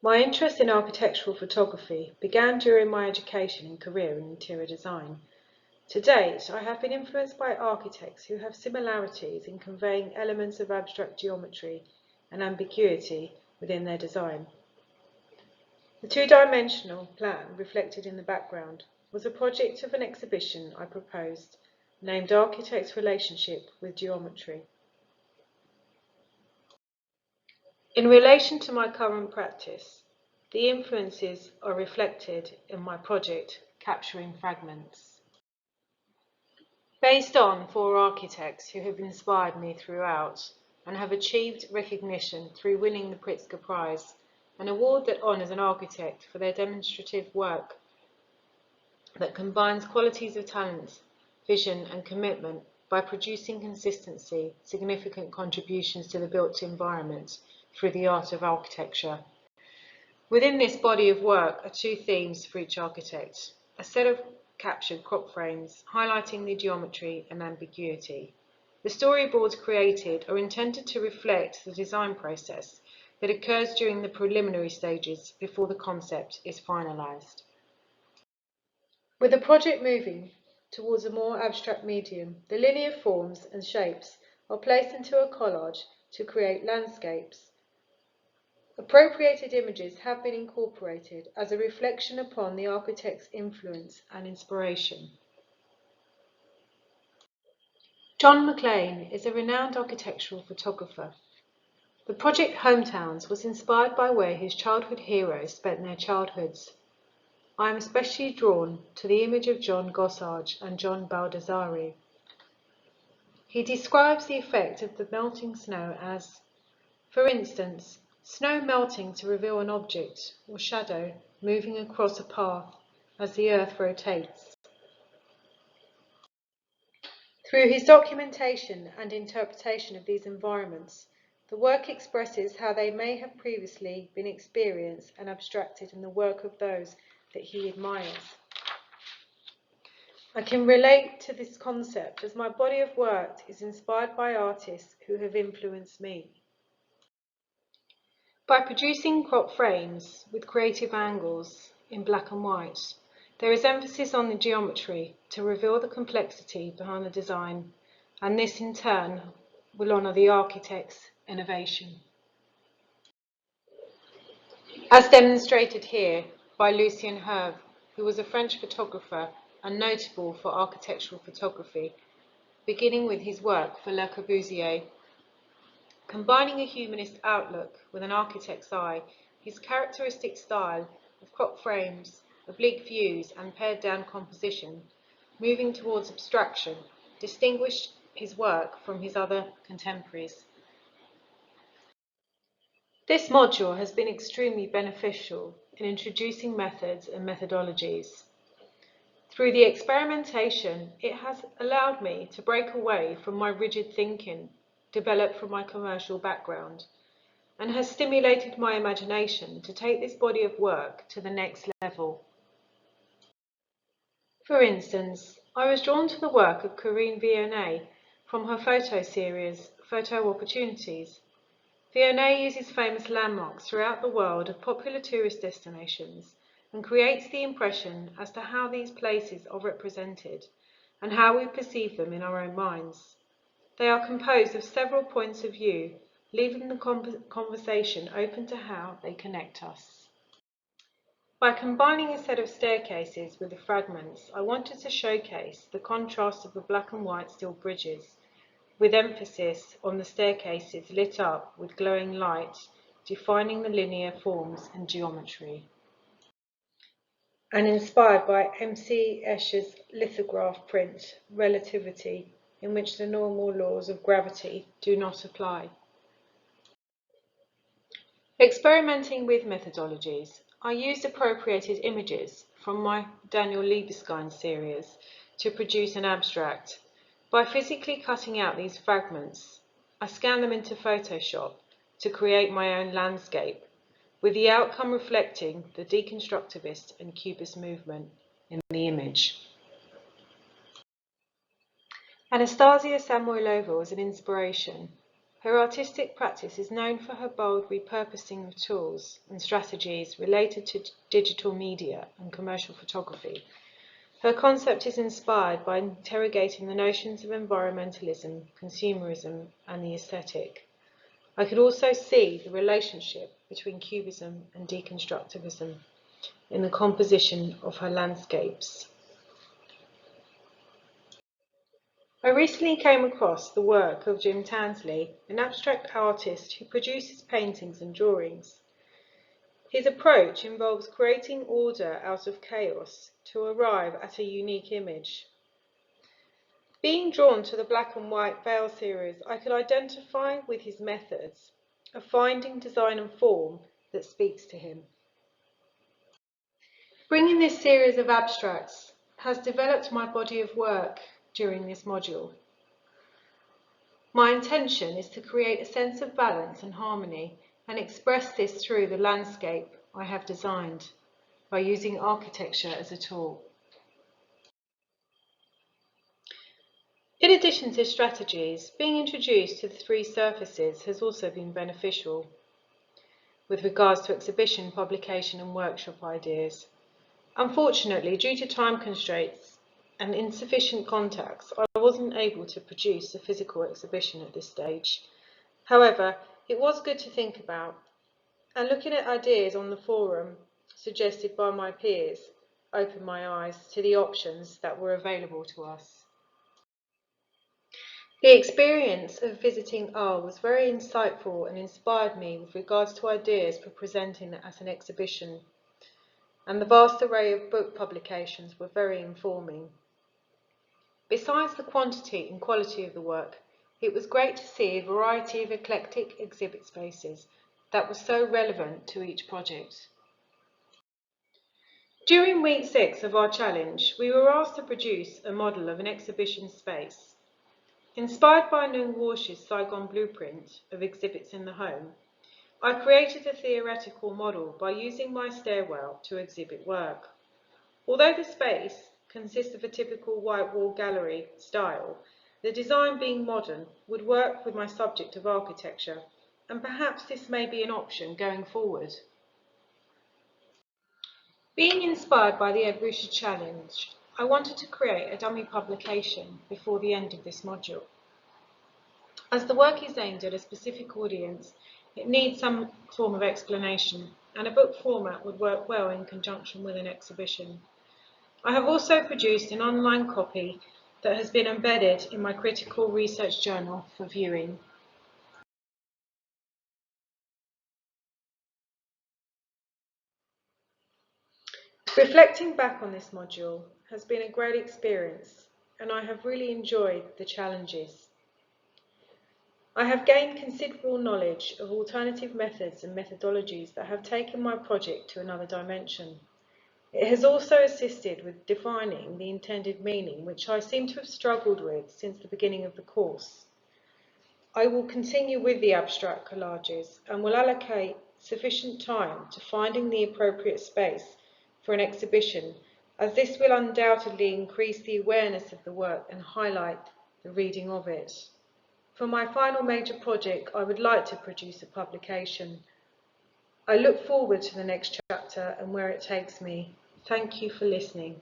My interest in architectural photography began during my education and career in interior design. To date, I have been influenced by architects who have similarities in conveying elements of abstract geometry and ambiguity within their design. The two-dimensional plan reflected in the background was a project of an exhibition I proposed, named Architect's Relationship with Geometry. In relation to my current practice, the influences are reflected in my project, Capturing Fragments. Based on 4 architects who have inspired me throughout and have achieved recognition through winning the Pritzker Prize, an award that honours an architect for their demonstrative work that combines qualities of talent, vision and commitment by producing consistency, significant contributions to the built environment through the art of architecture. Within this body of work are 2 themes for each architect, a set of captured crop frames highlighting the geometry and ambiguity. The storyboards created are intended to reflect the design process that occurs during the preliminary stages before the concept is finalised. With the project moving towards a more abstract medium, the linear forms and shapes are placed into a collage to create landscapes. Appropriated images have been incorporated as a reflection upon the architect's influence and inspiration. John McLean is a renowned architectural photographer. The project Hometowns was inspired by where his childhood heroes spent their childhoods. I am especially drawn to the image of John Gossage and John Baldessari. He describes the effect of the melting snow as, for instance, snow melting to reveal an object or shadow moving across a path as the earth rotates. Through his documentation and interpretation of these environments, the work expresses how they may have previously been experienced and abstracted in the work of those that he admires. I can relate to this concept as my body of work is inspired by artists who have influenced me. By producing crop frames with creative angles in black and white, there is emphasis on the geometry to reveal the complexity behind the design, and this in turn will honour the architect's innovation. As demonstrated here by Lucien Herve, who was a French photographer and notable for architectural photography, beginning with his work for Le Corbusier. Combining a humanist outlook with an architect's eye, his characteristic style of crop frames, oblique views and pared down composition, moving towards abstraction, distinguished his work from his other contemporaries. This module has been extremely beneficial in introducing methods and methodologies. Through the experimentation, it has allowed me to break away from my rigid thinking developed from my commercial background, and has stimulated my imagination to take this body of work to the next level. For instance, I was drawn to the work of Corinne Vionnet from her photo series, Photo Opportunities. Vionnet uses famous landmarks throughout the world of popular tourist destinations and creates the impression as to how these places are represented and how we perceive them in our own minds. They are composed of several points of view, leaving the conversation open to how they connect us. By combining a set of staircases with the fragments, I wanted to showcase the contrast of the black and white steel bridges, with emphasis on the staircases lit up with glowing light, defining the linear forms and geometry. And inspired by M.C. Escher's lithograph print, Relativity, in which the normal laws of gravity do not apply. Experimenting with methodologies, I used appropriated images from my Daniel Libeskind series to produce an abstract. By physically cutting out these fragments, I scanned them into Photoshop to create my own landscape, with the outcome reflecting the deconstructivist and cubist movement in the image. Anastasia Samoylova was an inspiration. Her artistic practice is known for her bold repurposing of tools and strategies related to digital media and commercial photography. Her concept is inspired by interrogating the notions of environmentalism, consumerism, and the aesthetic. I could also see the relationship between cubism and deconstructivism in the composition of her landscapes. I recently came across the work of Jim Tansley, an abstract artist who produces paintings and drawings. His approach involves creating order out of chaos to arrive at a unique image. Being drawn to the Black and White Veil series, I could identify with his methods of finding design and form that speaks to him. Bringing this series of abstracts has developed my body of work during this module. My intention is to create a sense of balance and harmony and express this through the landscape I have designed by using architecture as a tool. In addition to strategies, being introduced to the three surfaces has also been beneficial with regards to exhibition, publication and workshop ideas. Unfortunately, due to time constraints and insufficient contacts, I wasn't able to produce a physical exhibition at this stage. However, it was good to think about, and looking at ideas on the forum suggested by my peers opened my eyes to the options that were available to us. The experience of visiting Arles was very insightful and inspired me with regards to ideas for presenting as an exhibition, and the vast array of book publications were very informing. Besides the quantity and quality of the work, it was great to see a variety of eclectic exhibit spaces that were so relevant to each project. During week 6 of our challenge, we were asked to produce a model of an exhibition space. Inspired by Nung Walsh's Saigon blueprint of exhibits in the home, I created a theoretical model by using my stairwell to exhibit work. Although the space consists of a typical white wall gallery style, the design being modern would work with my subject of architecture, and perhaps this may be an option going forward. Being inspired by the Edrusha Challenge, I wanted to create a dummy publication before the end of this module. As the work is aimed at a specific audience, it needs some form of explanation, and a book format would work well in conjunction with an exhibition. I have also produced an online copy that has been embedded in my critical research journal for viewing. Reflecting back on this module has been a great experience, and I have really enjoyed the challenges. I have gained considerable knowledge of alternative methods and methodologies that have taken my project to another dimension. It has also assisted with defining the intended meaning, which I seem to have struggled with since the beginning of the course. I will continue with the abstract collages and will allocate sufficient time to finding the appropriate space for an exhibition, as this will undoubtedly increase the awareness of the work and highlight the reading of it. For my final major project, I would like to produce a publication. I look forward to the next chapter and where it takes me. Thank you for listening.